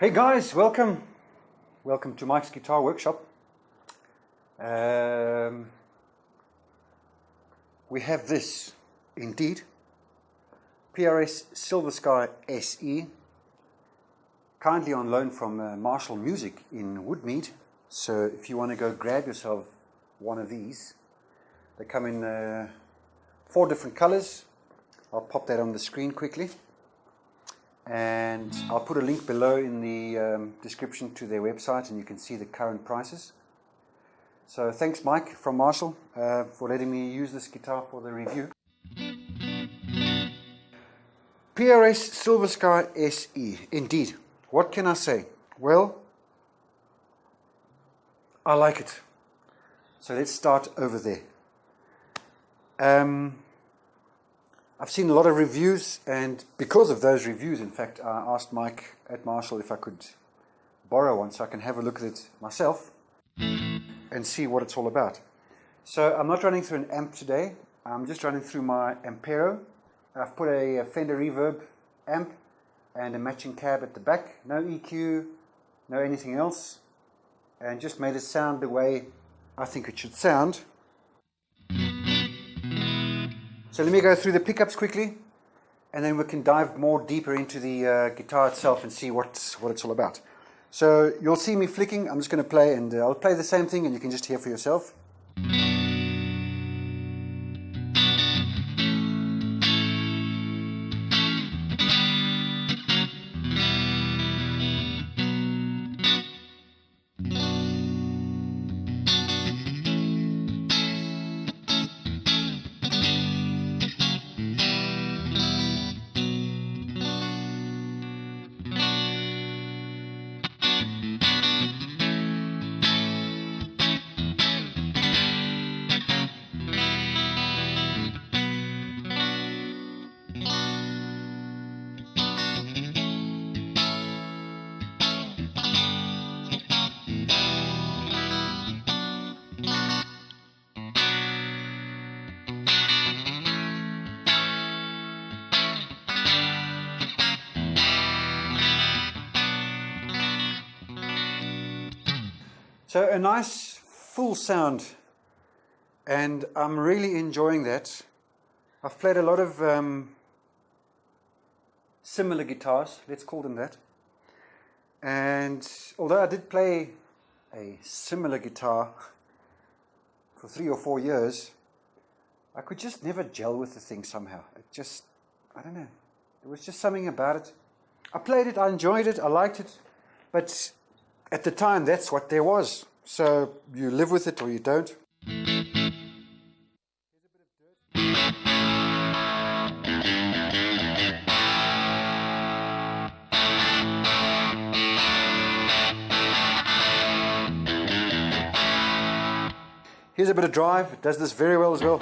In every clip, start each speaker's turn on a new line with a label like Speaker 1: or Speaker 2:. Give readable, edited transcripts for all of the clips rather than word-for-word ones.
Speaker 1: Hey guys, welcome to Mike's Guitar Workshop. We have this, indeed, PRS Silversky SE, kindly on loan from Marshall Music in Woodmead. So if you want to go grab yourself one of these, they come in 4 different colors. I'll pop that on the screen quickly. And I'll put a link below in the description to their website, and you can see the current prices. So thanks Mike from Marshall for letting me use this guitar for the review. PRS Silversky SE, indeed. What can I say? Well, I like it. So let's start over there. I've seen a lot of reviews, and because of those reviews, in fact, I asked Mike at Marshall if I could borrow one so I can have a look at it myself and see what it's all about. So I'm not running through an amp today. I'm just running through my Ampero. I've put a Fender Reverb amp and a matching cab at the back. No EQ, no anything else, and just made it sound the way I think it should sound. So let me go through the pickups quickly, and then we can dive more deeper into the guitar itself and see what it's all about. So you'll see me flicking. I'm just going to play, and I'll play the same thing and you can just hear for yourself. So a nice full sound, and I'm really enjoying that. I've played a lot of similar guitars, let's call them that. And although I did play a similar guitar for 3 or 4 years, I could just never gel with the thing somehow. It just, I don't know, there was just something about it. I played it, I enjoyed it, I liked it, but at the time, that's what there was. So you live with it or you don't. Here's a bit of drive. It does this very well as well.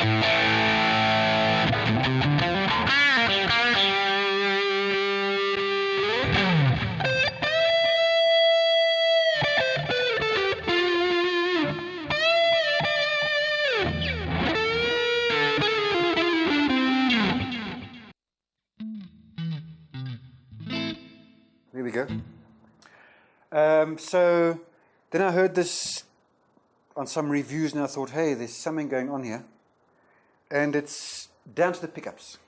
Speaker 1: There we go. So then I heard this on some reviews, and I thought, hey, there's something going on here. And it's down to the pickups.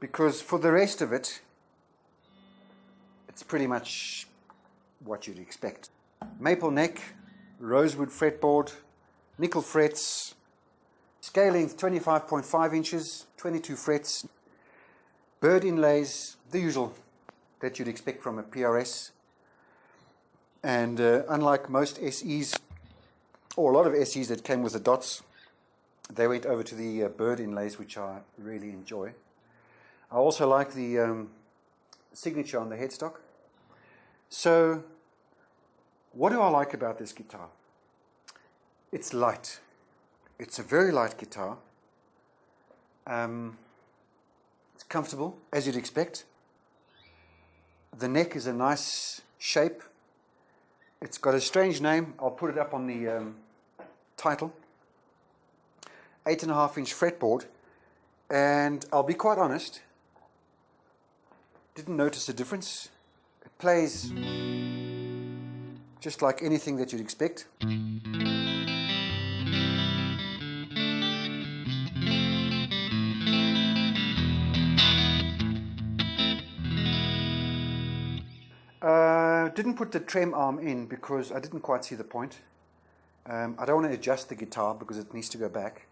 Speaker 1: Because for the rest of it, it's pretty much what you'd expect. Maple neck, rosewood fretboard, nickel frets, scale length 25.5 inches, 22 frets, bird inlays, the usual that you'd expect from a PRS. And unlike most SEs, or a lot of SEs that came with the dots, they went over to the bird inlays, which I really enjoy. I also like the signature on the headstock. So what do I like about this guitar? It's light. It's a very light guitar. It's comfortable, as you'd expect. The neck is a nice shape. It's got a strange name. I'll put it up on the title. 8.5-inch fretboard. And I'll be quite honest, didn't notice a difference. It plays just like anything that you'd expect. Didn't put the trem arm in because I didn't quite see the point. I don't want to adjust the guitar because it needs to go back.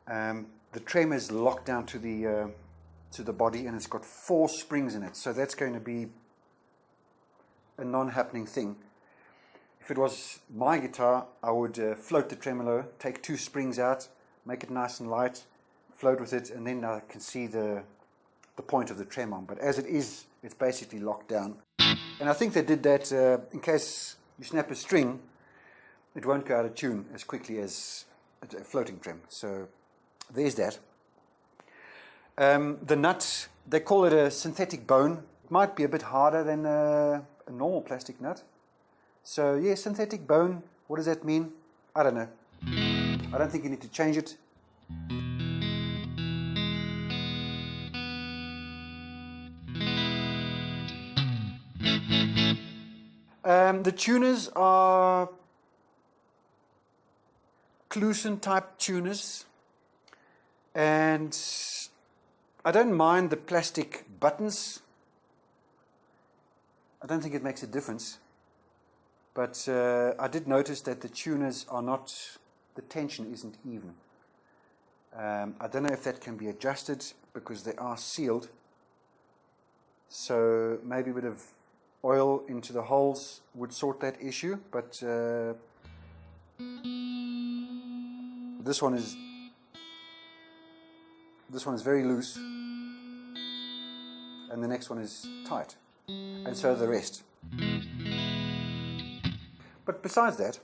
Speaker 1: The trem is locked down to the body, and it's got 4 springs in it, so that's going to be a non-happening thing. If it was my guitar, I would float the tremolo, take 2 springs out, make it nice and light, float with it, and then I can see the point of the trem arm. But as it is, it's basically locked down. And I think they did that in case you snap a string, it won't go out of tune as quickly as a floating trem. So there's that. The nut, they call it a synthetic bone. It might be a bit harder than a normal plastic nut. So yeah, synthetic bone, what does that mean? I don't know. I don't think you need to change it. The tuners are Clusen type tuners, and I don't mind the plastic buttons. I don't think it makes a difference, but I did notice that the tuners are not, the tension isn't even. I don't know if that can be adjusted because they are sealed, so maybe a bit of oil into the holes would sort that issue, but this one is very loose, and the next one is tight, and so the rest. But besides that,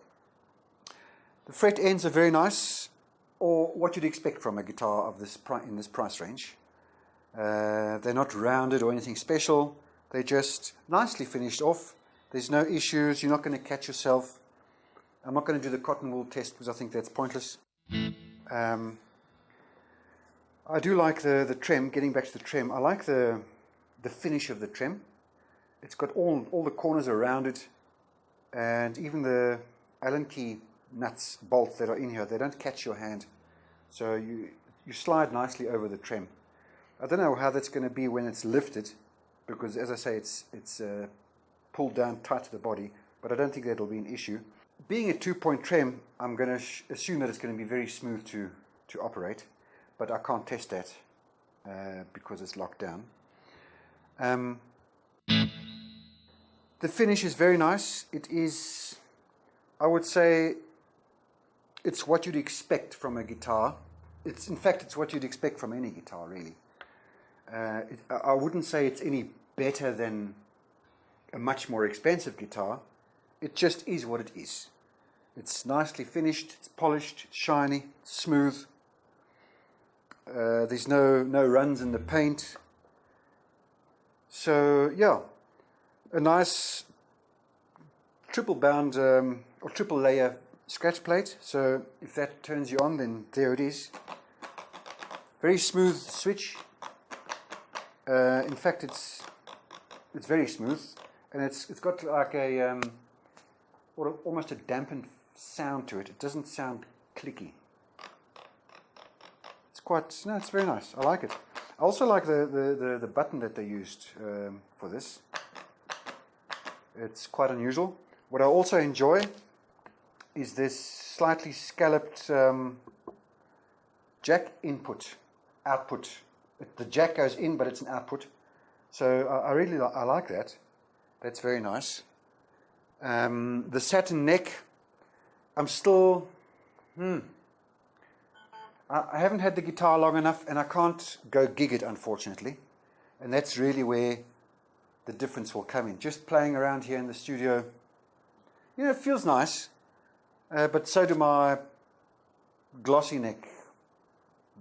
Speaker 1: the fret ends are very nice, or what you'd expect from a guitar of this in this price range. They're not rounded or anything special. They're just nicely finished off. There's no issues. You're not going to catch yourself. I'm not going to do the cotton wool test because I think that's pointless. I do like the trem. Getting back to the trem, I like the finish of the trem. It's got all the corners around it, and even the Allen key nuts, bolts that are in here, they don't catch your hand. So you slide nicely over the trem. I don't know how that's going to be when it's lifted, because as I say, it's pulled down tight to the body, but I don't think that'll be an issue. Being a 2-point trem, I'm going to assume that it's going to be very smooth to operate, but I can't test that because it's locked down. The finish is very nice. It is, I would say, it's what you'd expect from a guitar. In fact, it's what you'd expect from any guitar, really. I wouldn't say it's any better than a much more expensive guitar. It just is what it is. It's nicely finished, it's polished, it's shiny, it's smooth. There's no runs in the paint. So yeah, a nice triple bound or triple layer scratch plate. So if that turns you on, then there it is. Very smooth switch. In fact, it's very smooth, and it's got like a almost a dampened sound to it. It doesn't sound clicky. It's very nice. I like it. I also like the button that they used for this. It's quite unusual. What I also enjoy is this slightly scalloped jack output. The jack goes in, but it's an output. So I really like that. That's very nice. The satin neck, I'm still, I haven't had the guitar long enough, and I can't go gig it, unfortunately. And that's really where the difference will come in. Just playing around here in the studio, it feels nice, but so do my glossy neck.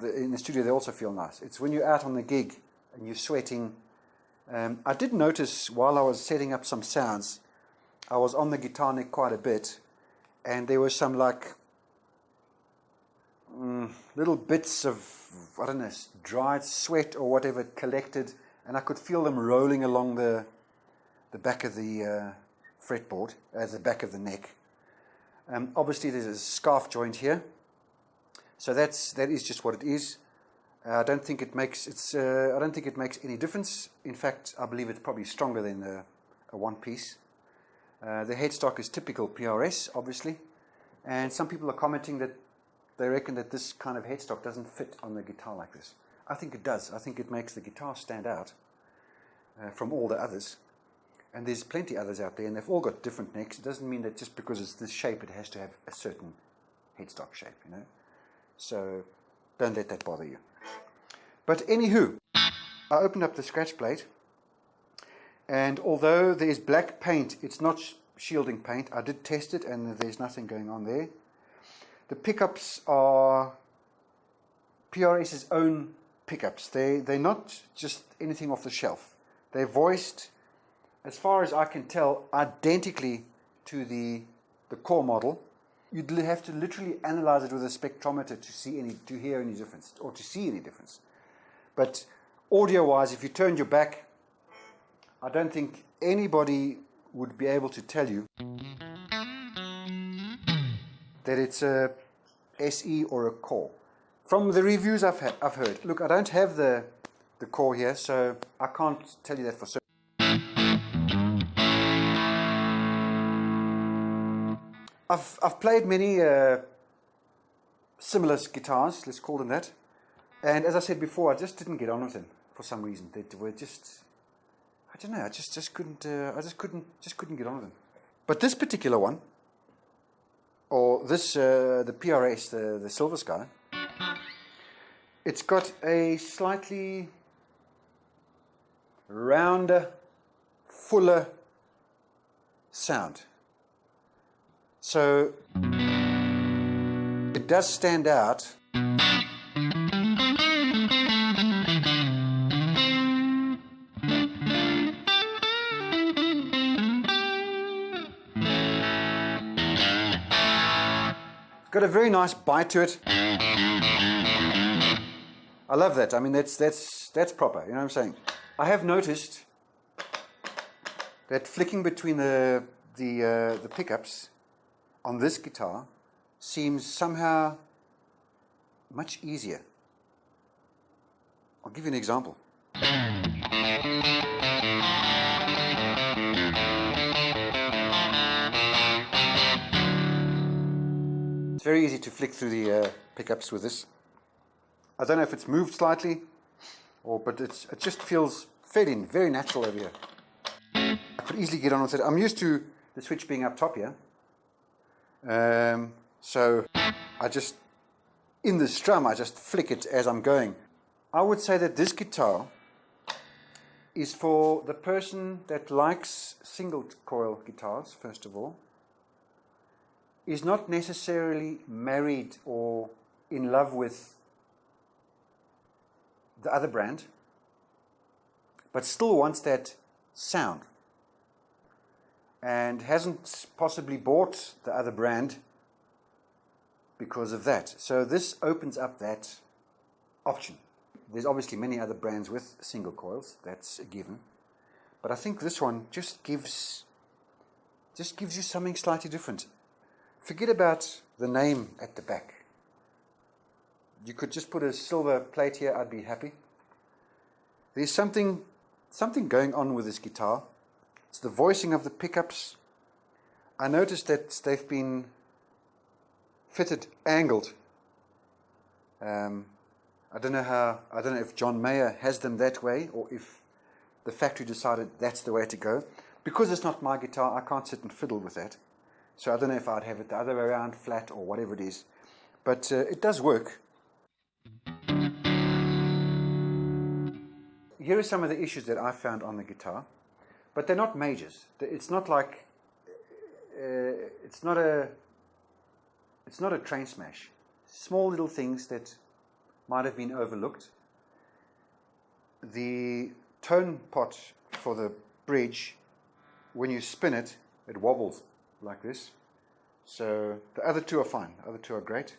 Speaker 1: In the studio, they also feel nice. It's when you're out on the gig and you're sweating. I did notice while I was setting up some sounds, I was on the guitar neck quite a bit, and there were some like little bits of, I don't know, dried sweat or whatever collected, and I could feel them rolling along the the back of the fretboard, as the back of the neck. Obviously, there's a scarf joint here, so that is just what it is. I don't think it makes any difference. In fact, I believe it's probably stronger than a one-piece. The headstock is typical PRS, obviously, and some people are commenting that they reckon that this kind of headstock doesn't fit on the guitar like this. I think it does. I think it makes the guitar stand out from all the others. And there's plenty others out there, and they've all got different necks. It doesn't mean that just because it's this shape, it has to have a certain headstock shape, you know. So don't let that bother you. But anywho, I opened up the scratch plate, and although there is black paint, it's not shielding paint. I did test it, and there's nothing going on there. The pickups are PRS's own pickups. They're not just anything off the shelf. They're voiced, as far as I can tell, identically to the core model. You'd have to literally analyze it with a spectrometer to hear any difference, or to see any difference. But audio-wise, if you turned your back, I don't think anybody would be able to tell you that it's a SE or a Core. From the reviews I've heard, look, I don't have the Core here, so I can't tell you that for certain. I've played many similar guitars, let's call them that, and as I said before, I just didn't get on with them for some reason. They were just, I don't know, I just couldn't get on with them. But this particular one, or this the PRS, the Silversky, it's got a slightly rounder, fuller sound. So it does stand out. It's got a very nice bite to it. I love that. I mean, that's proper. You know what I'm saying? I have noticed that flicking between the pickups on this guitar seems somehow much easier. I'll give you an example. It's very easy to flick through the pickups with this. I don't know if it's moved slightly, but it just feels very natural over here. I could easily get on with it. I'm used to the switch being up top here. So in the strum, I just flick it as I'm going. I would say that this guitar is for the person that likes single coil guitars, first of all, is not necessarily married or in love with the other brand, but still wants that sound, and hasn't possibly bought the other brand because of that. So this opens up that option. There's obviously many other brands with single coils, that's a given, but I think this one just gives you something slightly different. Forget about the name at the back. You could just put a silver plate here, I'd be happy. There's something going on with this guitar. It's the voicing of the pickups. I noticed that they've been fitted angled. I don't know if John Mayer has them that way, or if the factory decided that's the way to go. Because it's not my guitar, I can't sit and fiddle with that. So I don't know if I'd have it the other way around, flat, or whatever it is. But it does work. Here are some of the issues that I found on the guitar, but they're not majors. It's not like it's not a train smash. Small little things that might have been overlooked. The tone pot for the bridge, when you spin it, it wobbles like this. So the other two are fine. The other two are great.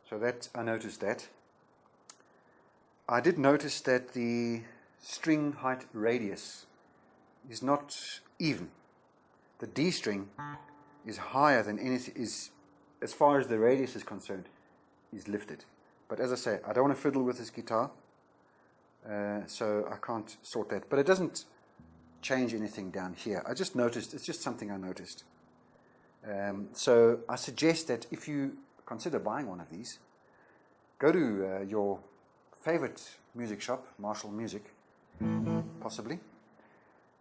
Speaker 1: So that, I noticed that. I did notice that the string height radius is not even. The D string is higher than anything, as far as the radius is concerned, is lifted. But as I say, I don't want to fiddle with this guitar, so I can't sort that. But it doesn't change anything down here. I just noticed, it's just something I noticed. So I suggest that if you consider buying one of these, go to your favorite music shop, Marshall Music, possibly,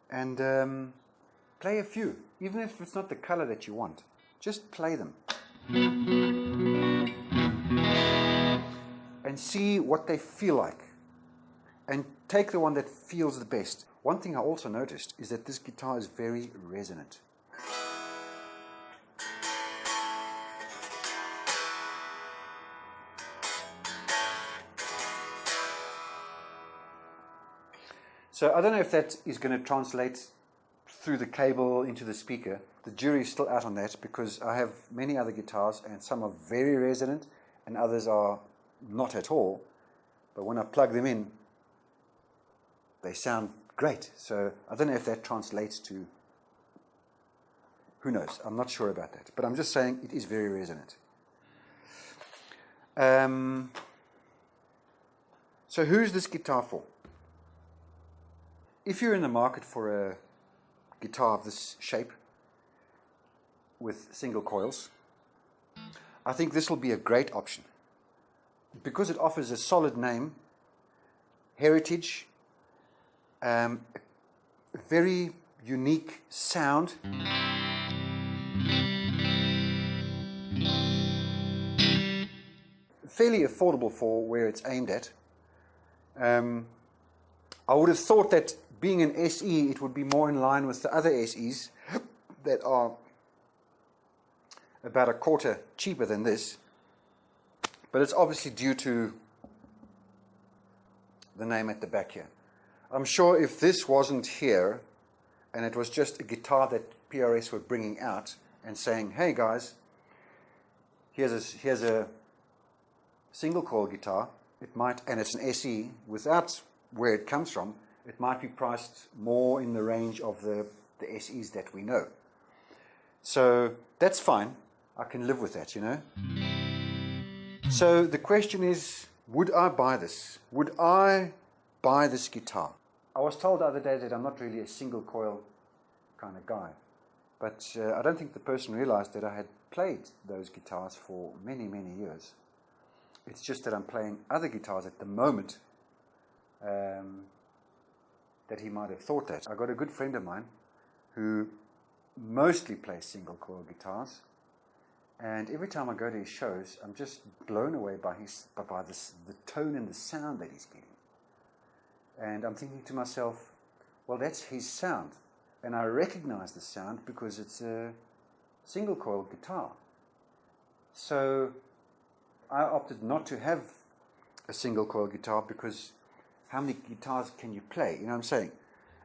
Speaker 1: and play a few, even if it's not the color that you want. Just play them and see what they feel like, and take the one that feels the best. One thing I also noticed is that this guitar is very resonant. So I don't know if that is going to translate through the cable into the speaker. The jury is still out on that, because I have many other guitars and some are very resonant and others are not at all. But when I plug them in, they sound great. So I don't know if that translates to, who knows, I'm not sure about that. But I'm just saying it is very resonant. So who's this guitar for? If you're in the market for a guitar of this shape with single coils, I think this will be a great option, because it offers a solid name, heritage, a very unique sound, fairly affordable for where it's aimed at. I would have thought that being an SE, it would be more in line with the other SEs that are about a quarter cheaper than this. But it's obviously due to the name at the back here. I'm sure if this wasn't here and it was just a guitar that PRS were bringing out and saying, hey guys, here's a single coil guitar, it might, and it's an SE, without where it comes from, it might be priced more in the range of the SEs that we know. So that's fine. I can live with that, you know. So the question is, would I buy this? Would I buy this guitar? I was told the other day that I'm not really a single coil kind of guy. But I don't think the person realized that I had played those guitars for many, many years. It's just that I'm playing other guitars at the moment that he might have thought that. I got a good friend of mine who mostly plays single coil guitars, and every time I go to his shows, I'm just blown away by the tone and the sound that he's getting. And I'm thinking to myself, well, that's his sound, and I recognize the sound because it's a single coil guitar. So I opted not to have a single coil guitar, because how many guitars can you play? You know what I'm saying?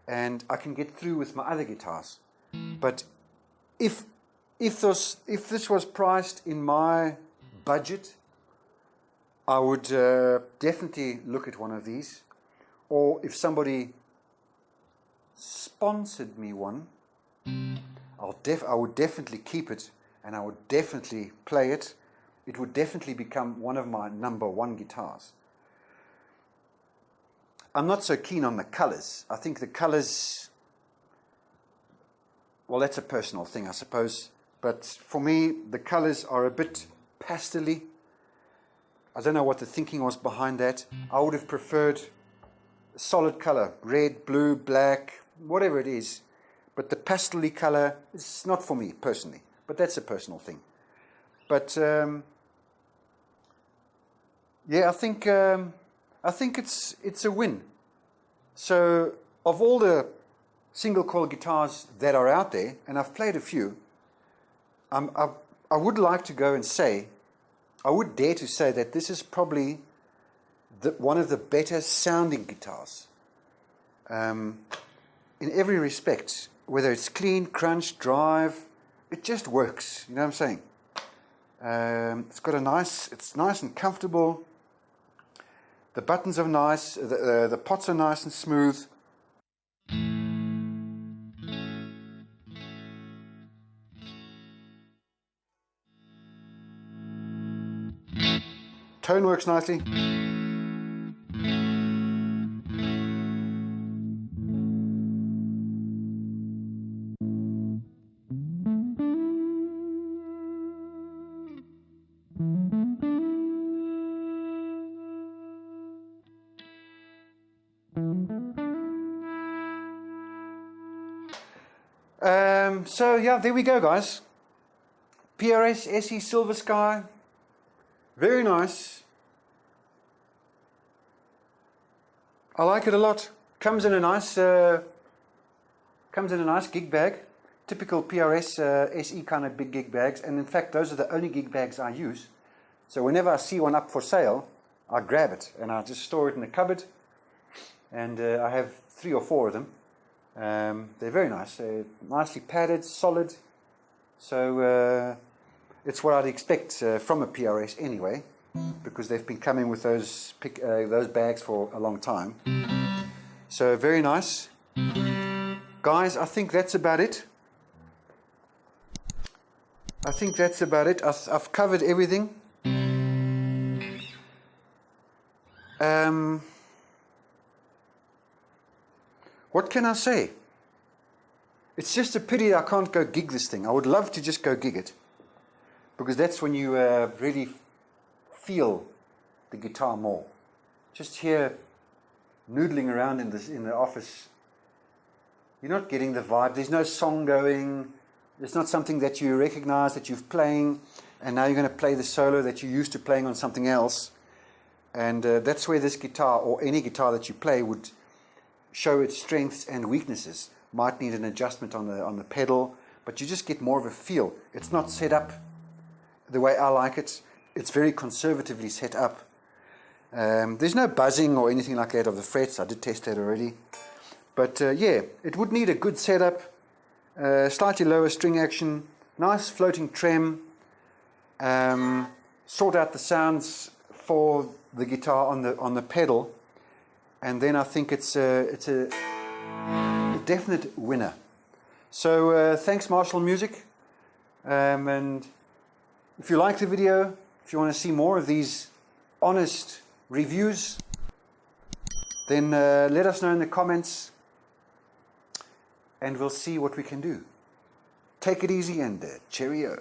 Speaker 1: And I can get through with my other guitars. But if this was priced in my budget, I would definitely look at one of these. Or if somebody sponsored me one, I would definitely keep it, and I would definitely play it. It would definitely become one of my #1 guitars. I'm not so keen on the colors. I think the colors, well, that's a personal thing, I suppose. But for me, the colors are a bit pastel-y. I don't know what the thinking was behind that. I would have preferred a solid color, red, blue, black, whatever it is. But the pastel-y color is not for me personally. But that's a personal thing. But yeah, I think it's a win. So of all the single coil guitars that are out there, and I've played a few, I would like to go and say, I would dare to say that this is probably one of the better sounding guitars. In every respect, whether it's clean, crunch, drive, it just works. You know what I'm saying? It's nice and comfortable. The buttons are nice, the pots are nice and smooth. Tone works nicely. So yeah, there we go, guys. PRS SE Silversky, very nice. I like it a lot. Comes in a nice gig bag, typical PRS SE kind of big gig bags. And in fact, those are the only gig bags I use. So whenever I see one up for sale, I grab it and I just store it in the cupboard. And I have 3 or 4 of them. They're very nice. They're nicely padded, solid. So it's what I'd expect from a PRS anyway, because they've been coming with those bags for a long time. So very nice. Guys, I think that's about it. I've covered everything. What can I say? It's just a pity I can't go gig this thing. I would love to just go gig it, because that's when you really feel the guitar more. Just here noodling around in the office, you're not getting the vibe. There's no song going. It's not something that you recognize that you're playing, and now you're going to play the solo that you're used to playing on something else. And that's where this guitar, or any guitar that you play, would show its strengths and weaknesses. Might need an adjustment on the pedal, but you just get more of a feel. It's not set up the way I like it. It's very conservatively set up. There's no buzzing or anything like that of the frets. I did test that already. But yeah, it would need a good setup, slightly lower string action, nice floating trem, sort out the sounds for the guitar on the pedal, and then I think it's a definite winner. So thanks Marshall Music, and if you like the video, if you want to see more of these honest reviews, then let us know in the comments and we'll see what we can do. Take it easy and cheerio.